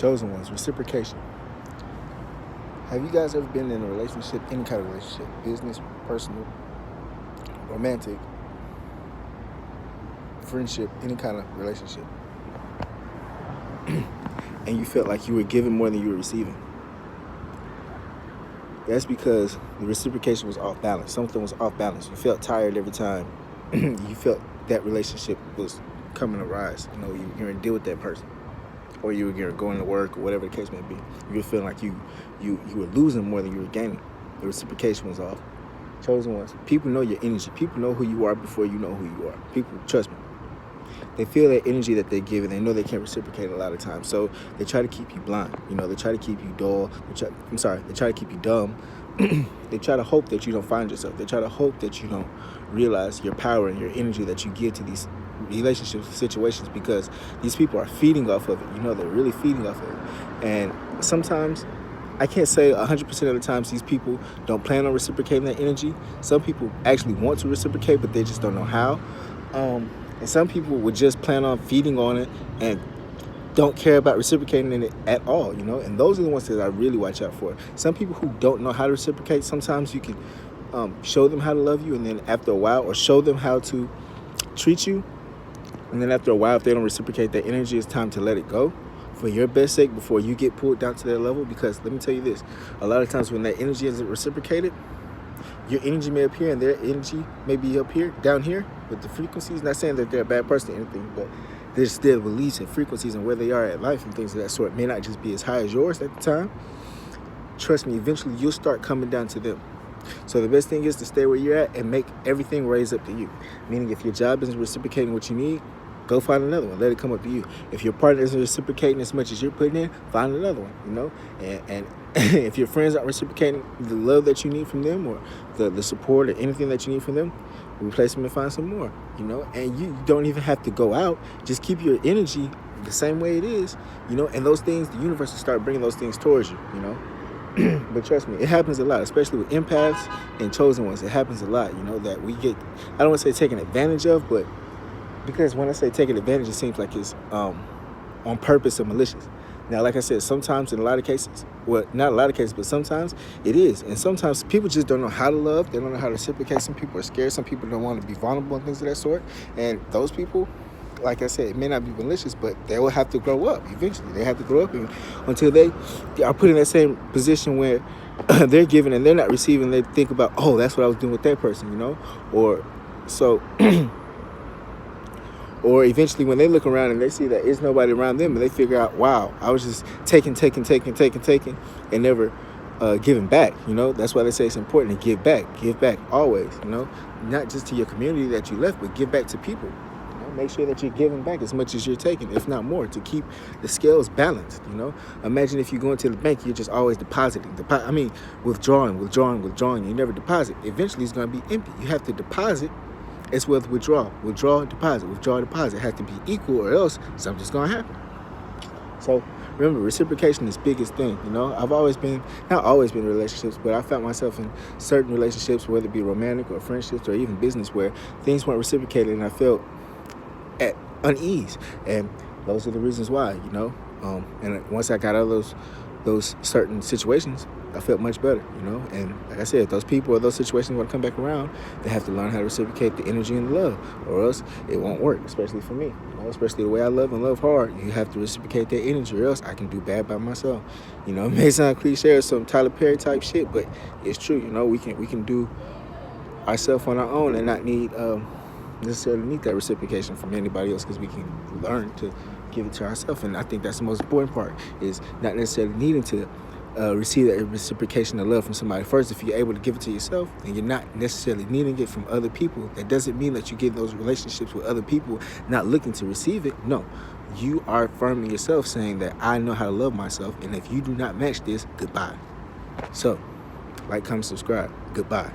Chosen ones, reciprocation. Have you guys ever been in a relationship, any kind of relationship, business, personal, romantic, friendship, any kind of relationship, and you felt like you were giving more than you were receiving? That's because the reciprocation was off balance. Something was off balance. You felt tired every time you felt that relationship was coming to rise. You know, you're going to deal with that person, or you were going to work, or whatever the case may be. You were feeling like you were losing more than you were gaining. The reciprocation was off. Chosen ones. People know your energy. People know who you are before you know who you are. People, trust me. They feel that energy that they give, and they know they can't reciprocate a lot of times. So they try to keep you blind. You know, they try to keep you dull. They try to keep you dumb. They try to hope that you don't find yourself. They try to hope that you don't realize your power and your energy that you give to these relationships, situations, because these people are feeding off of it. You know, they're really feeding off of it. And sometimes, I can't say 100% of the times these people don't plan on reciprocating that energy. Some people actually want to reciprocate, but they just don't know how. And some people would just plan on feeding on it and don't care about reciprocating in it at all, you know? And those are the ones that I really watch out for. Some people who don't know how to reciprocate, sometimes you can show them how to love you, and then after a while, or show them how to treat you, and then after a while, if they don't reciprocate that energy, it's time to let it go for your best sake before you get pulled down to their level. Because let me tell you this, a lot of times when that energy isn't reciprocated, your energy may appear and their energy may be up here, down here, with the frequencies. Not saying that they're a bad person or anything, but their still beliefs and frequencies and where they are at life and things of that sort may not just be as high as yours at the time. Trust me, eventually you'll start coming down to them. So the best thing is to stay where you're at and make everything raise up to you. Meaning, if your job isn't reciprocating what you need, go find another one. Let it come up to you. If your partner isn't reciprocating as much as you're putting in, find another one, you know? And if your friends aren't reciprocating the love that you need from them, or the support or anything that you need from them, replace them and find some more, you know? And you don't even have to go out. Just keep your energy the same way it is, you know? And those things, the universe will start bringing those things towards you, you know? But trust me, it happens a lot, especially with empaths and chosen ones. It happens a lot, you know, that we get, I don't want to say taken advantage of, but because when I say taking advantage, it seems like it's on purpose or malicious. Now, like I said, sometimes in a lot of cases, well, not a lot of cases, but sometimes it is. And sometimes people just don't know how to love. They don't know how to reciprocate. Some people are scared. Some people don't want to be vulnerable and things of that sort. And those people, like I said, it may not be malicious, but they will have to grow up eventually. They have to grow up until they are put in that same position where they're giving and they're not receiving. They think about, oh, that's what I was doing with that person, you know? Or so... Or eventually when they look around and they see that there's nobody around them, and they figure out, wow, I was just taking, and never giving back, you know? That's why they say it's important to give back always, you know? Not just to your community that you left, but give back to people. You know? Make sure that you're giving back as much as you're taking, if not more, to keep the scales balanced, you know? Imagine if you go into the bank, you're just always depositing, withdrawing, you never deposit. Eventually it's going to be empty. You have to deposit. It's with withdrawal, deposit. It has to be equal, or else something's going to happen. So remember, reciprocation is the biggest thing, you know? I've not always been in relationships, but I found myself in certain relationships, whether it be romantic or friendships or even business, where things weren't reciprocated and I felt at unease. And those are the reasons why, you know? And once I got out of those certain situations, I felt much better, you know? And like I said, those people or those situations want to come back around, they have to learn how to reciprocate the energy and the love, or else it won't work, especially for me. You know, especially the way I love and love hard, you have to reciprocate that energy, or else I can do bad by myself. You know, it may sound cliche or some Tyler Perry type shit, but it's true, you know? We can do ourselves on our own and not necessarily need that reciprocation from anybody else, because we can learn to give it to ourselves. And I think that's the most important part, is not necessarily needing to receive that reciprocation of love from somebody first. If you're able to give it to yourself, and you're not necessarily needing it from other people, that doesn't mean that you get those relationships with other people not looking to receive it. No, you are affirming yourself, saying that I know how to love myself, and if you do not match this, goodbye. So, like, comment, subscribe. Goodbye.